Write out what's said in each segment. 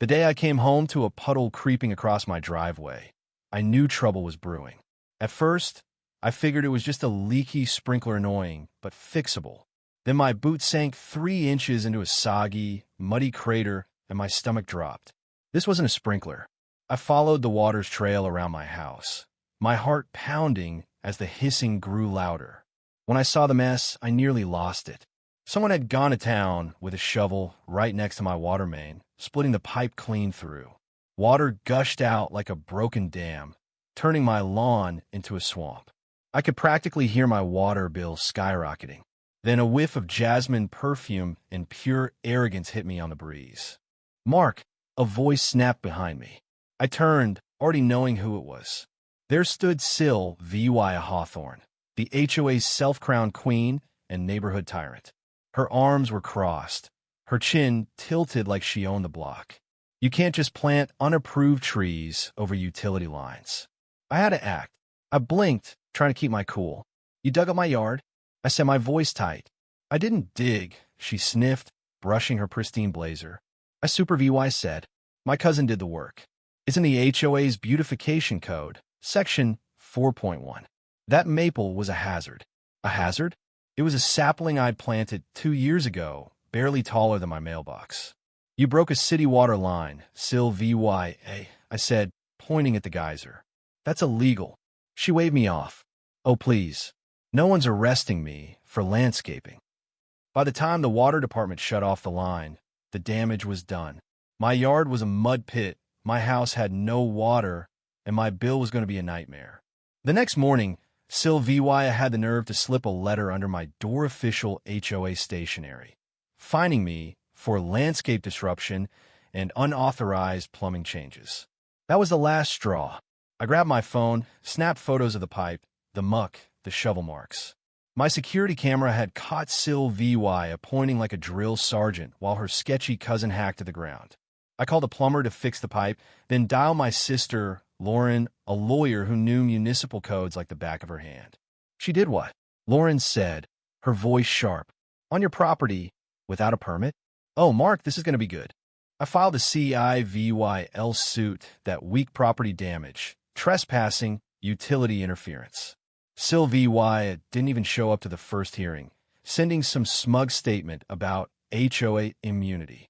The day I came home to a puddle creeping across my driveway, I knew trouble was brewing. At first, I figured it was just a leaky sprinkler, annoying, but fixable. Then my boot sank 3 inches into a soggy, muddy crater, and my stomach dropped. This wasn't a sprinkler. I followed the water's trail around my house, my heart pounding as the hissing grew louder. When I saw the mess, I nearly lost it. Someone had gone to town with a shovel right next to my water main, splitting the pipe clean through. Water gushed out like a broken dam, turning my lawn into a swamp. I could practically hear my water bill skyrocketing. Then a whiff of jasmine perfume and pure arrogance hit me on the breeze. "Mark," a voice snapped behind me. I turned, already knowing who it was. There stood Sil V.Y. Hawthorne, the HOA's self-crowned queen and neighborhood tyrant. Her arms were crossed, her chin tilted like she owned the block. You can't just plant unapproved trees over utility lines. I had to act. I blinked, trying to keep my cool. "You dug up my yard?" I said, my voice tight. "I didn't dig," she sniffed, brushing her pristine blazer. "I Super VY said. My cousin did the work. It's in the HOA's beautification code, section 4.1. That maple was a hazard." "A hazard?" "It was a sapling I'd planted 2 years ago, barely taller than my mailbox." "You broke a city water line, Sil VYA," I said, pointing at the geyser. "That's illegal." She waved me off. "Oh, please. No one's arresting me for landscaping." By the time the water department shut off the line, the damage was done. My yard was a mud pit, my house had no water, and my bill was going to be a nightmare. The next morning, Sil VY had the nerve to slip a letter under my door official HOA stationery, fining me for landscape disruption and unauthorized plumbing changes. That was the last straw. I grabbed my phone, snapped photos of the pipe, the muck, the shovel marks. My security camera had caught Sil VY pointing like a drill sergeant while her sketchy cousin hacked to the ground. I called a plumber to fix the pipe, then dialed my sister, Lauren, a lawyer who knew municipal codes like the back of her hand. "She did what?" Lauren said, her voice sharp. "On your property, without a permit?" "Oh, Mark, this is going to be good." I filed a CIVYL suit, that weak property damage, trespassing, utility interference. Sil VY didn't even show up to the first hearing, sending some smug statement about HOA immunity.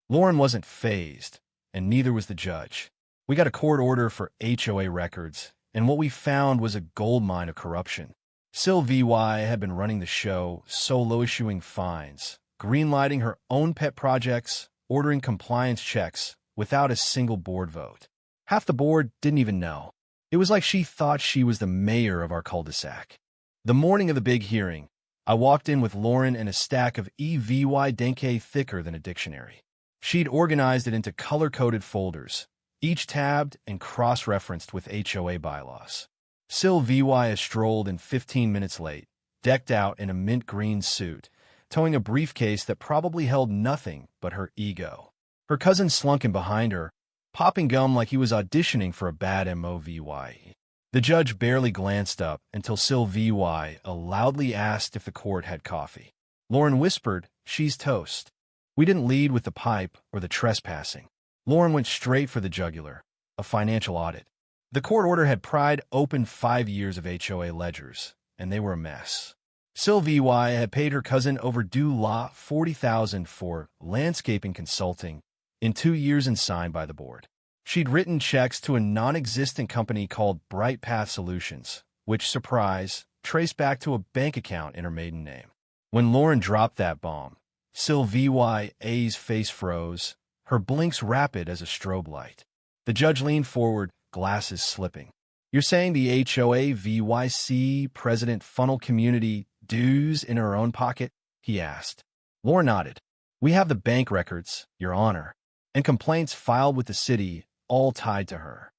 Lauren wasn't fazed, and neither was the judge. We got a court order for HOA records, and what we found was a goldmine of corruption. Sil VY had been running the show, solo issuing fines, greenlighting her own pet projects, ordering compliance checks without a single board vote. Half the board didn't even know. It was like she thought she was the mayor of our cul-de-sac. The morning of the big hearing, I walked in with Lauren and a stack of EVY Denke thicker than a dictionary. She'd organized it into color-coded folders, each tabbed and cross-referenced with HOA bylaws. Sil VY strolled in 15 minutes late, decked out in a mint green suit, towing a briefcase that probably held nothing but her ego. Her cousin slunk in behind her, popping gum like he was auditioning for a bad MOVY. The judge barely glanced up until Sil VY loudly asked if the court had coffee. Lauren whispered, "She's toast." We didn't lead with the pipe or the trespassing. Lauren went straight for the jugular, a financial audit. The court order had pried open 5 years of HOA ledgers, and they were a mess. Sil VY had paid her cousin overdue law $40,000 for landscaping consulting in 2 years and signed by the board. She'd written checks to a non-existent company called Bright Path Solutions, which, surprise, traced back to a bank account in her maiden name. When Lauren dropped that bomb, Sil VY's face froze, her blinks rapid as a strobe light. The judge leaned forward, glasses slipping. "You're saying the HOA VYC president funneled community dues in her own pocket?" he asked. Lauren nodded. "We have the bank records, Your Honor, and complaints filed with the city, all tied to her."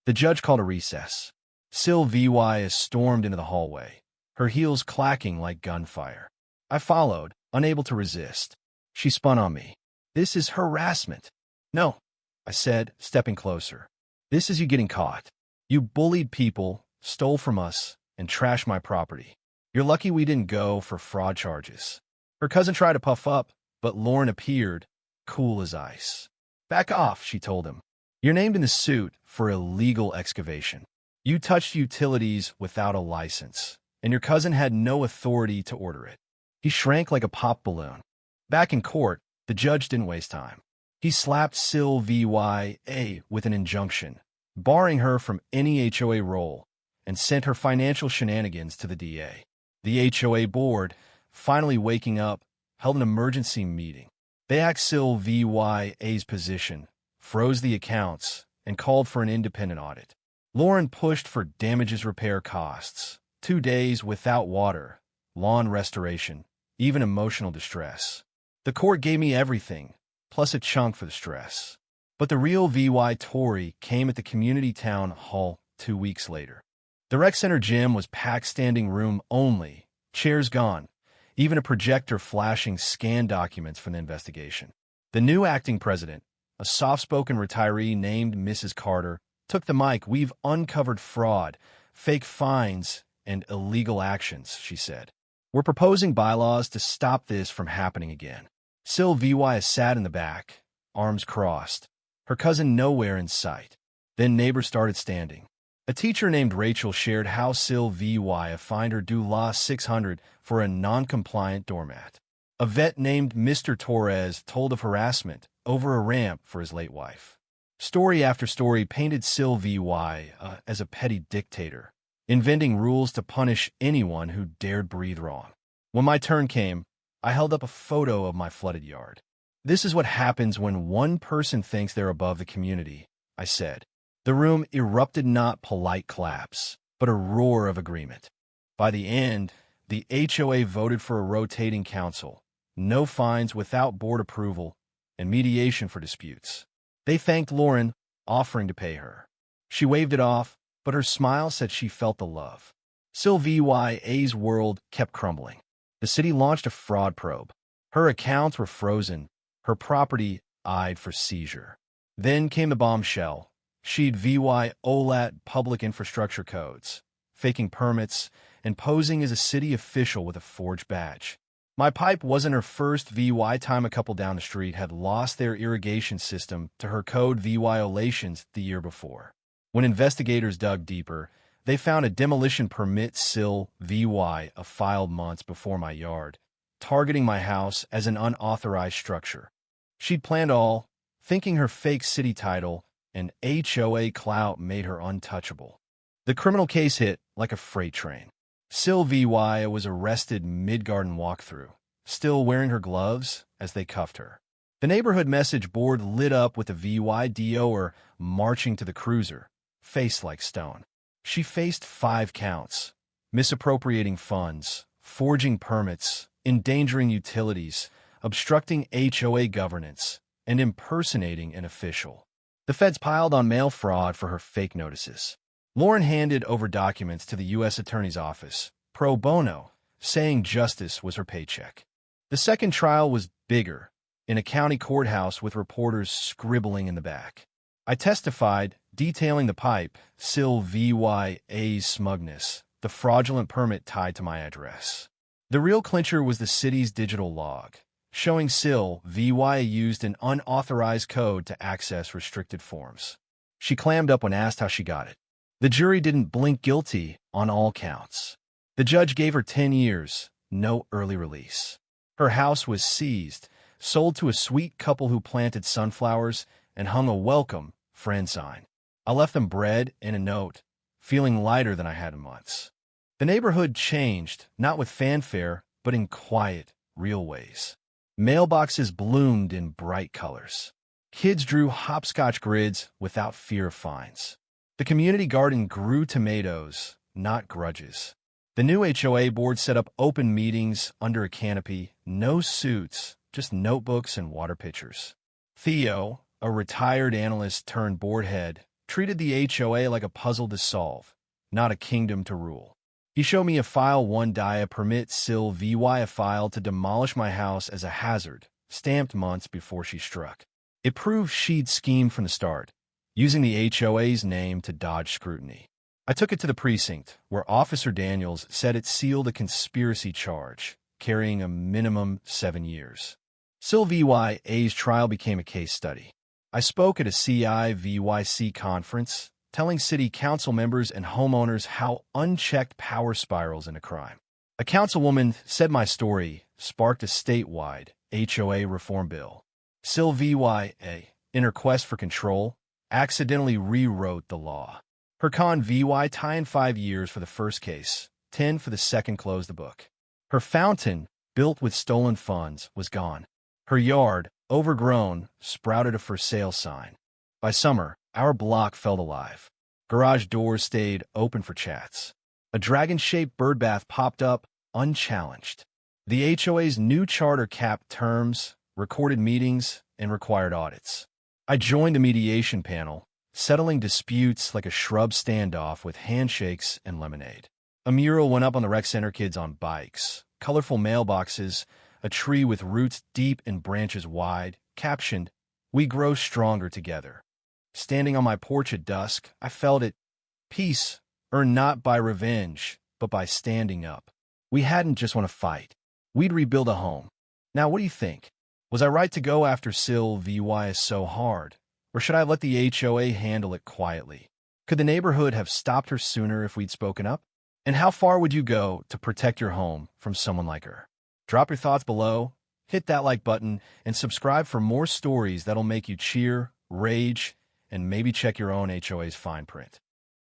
The judge called a recess. Sil VY stormed into the hallway, her heels clacking like gunfire. I followed, unable to resist. She spun on me. "This is harassment." "No," I said, stepping closer. "This is you getting caught. You bullied people, stole from us, and trashed my property. You're lucky we didn't go for fraud charges." Her cousin tried to puff up, but Lauren appeared, cool as ice. Back off, she told him. You're named in the suit for illegal excavation. You touched utilities without a license, and your cousin had no authority to order it. He shrank like a pop balloon. Back in court, the judge didn't waste time. He slapped Sylvia with an injunction, barring her from any HOA role, and sent her financial shenanigans to the DA. The HOA board, finally waking up, held an emergency meeting. They axed Sylvia's position, froze the accounts, and called for an independent audit. Lauren pushed for damages repair costs, 2 days without water, lawn restoration, even emotional distress. The court gave me everything, plus a chunk for the stress. But the real Tory came at the community town hall 2 weeks later. The rec center gym was packed standing room only, chairs gone, even a projector flashing scanned documents from the investigation. The new acting president, a soft-spoken retiree named Mrs. Carter, took the mic. We've uncovered fraud, fake fines, and illegal actions, she said. We're proposing bylaws to stop this from happening again. Sylvia sat in the back, arms crossed, her cousin nowhere in sight. Then neighbors started standing. A teacher named Rachel shared how Sylvia fined her due $600 for a non-compliant doormat. A vet named Mr. Torres told of harassment over a ramp for his late wife. Story after story painted Sylvia as a petty dictator, inventing rules to punish anyone who dared breathe wrong. When my turn came, I held up a photo of my flooded yard. This is what happens when one person thinks they're above the community, I said. The room erupted, not polite claps, but a roar of agreement. By the end, the HOA voted for a rotating council, no fines without board approval, and mediation for disputes. They thanked Lauren, offering to pay her. She waved it off, but her smile said she felt the love. Sylvia's world kept crumbling. The city launched a fraud probe. Her accounts were frozen, her property eyed for seizure. Then came the bombshell. She'd violated public infrastructure codes, faking permits, and posing as a city official with a forged badge. My pipe wasn't her first time. A couple down the street had lost their irrigation system to her code violations the year before. When investigators dug deeper, they found a demolition permit Sylvia filed months before my yard, targeting my house as an unauthorized structure. She'd planned all, thinking her fake city title and HOA clout made her untouchable. The criminal case hit like a freight train. Sylvia was arrested mid-garden walkthrough, still wearing her gloves as they cuffed her. The neighborhood message board lit up with a VYDOer marching to the cruiser, face like stone. She faced 5 counts: misappropriating funds, forging permits, endangering utilities, obstructing HOA governance, and impersonating an official. The feds piled on mail fraud for her fake notices. Lauren handed over documents to the U.S. Attorney's Office, pro bono, saying justice was her paycheck. The second trial was bigger, in a county courthouse with reporters scribbling in the back. I testified, detailing the pipe, Sylvia's smugness, the fraudulent permit tied to my address. The real clincher was the city's digital log, showing Sylvia used an unauthorized code to access restricted forms. She clammed up when asked how she got it. The jury didn't blink, guilty on all counts. The judge gave her 10 years, no early release. Her house was seized, sold to a sweet couple who planted sunflowers and hung a welcome friend sign. I left them bread and a note, feeling lighter than I had in months. The neighborhood changed, not with fanfare, but in quiet, real ways. Mailboxes bloomed in bright colors. Kids drew hopscotch grids without fear of fines. The community garden grew tomatoes, not grudges. The new HOA board set up open meetings under a canopy, no suits, just notebooks and water pitchers. Theo, a retired analyst turned board head, treated the HOA like a puzzle to solve, not a kingdom to rule. He showed me a file 1 dia permit Sylvia filed to demolish my house as a hazard, stamped months before she struck. It proved she'd schemed from the start, using the HOA's name to dodge scrutiny. I took it to the precinct, where Officer Daniels said it sealed a conspiracy charge, carrying a minimum 7 years. Sylvia's trial became a case study. I spoke at a CIVYC conference, telling city council members and homeowners how unchecked power spirals into crime. A councilwoman said my story sparked a statewide HOA reform bill. CIVYA, in her quest for control, accidentally rewrote the law. Her con VY tie in 5 years for the first case, 10 for the second closed the book. Her fountain, built with stolen funds, was gone. Her yard, overgrown, sprouted a for sale sign. By summer, our block felt alive. Garage doors stayed open for chats. A dragon-shaped birdbath popped up, unchallenged. The HOA's new charter capped terms, recorded meetings, and required audits. I joined the mediation panel, settling disputes like a shrub standoff with handshakes and lemonade. A mural went up on the rec center, kids on bikes, colorful mailboxes, a tree with roots deep and branches wide, captioned, "We grow stronger together." Standing on my porch at dusk, I felt it. Peace, earned not by revenge, but by standing up. We hadn't just won a fight. We'd rebuild a home. Now, what do you think? Was I right to go after CIVY so hard? Or should I let the HOA handle it quietly? Could the neighborhood have stopped her sooner if we'd spoken up? And how far would you go to protect your home from someone like her? Drop your thoughts below, hit that like button, and subscribe for more stories that'll make you cheer, rage, and maybe check your own HOA's fine print.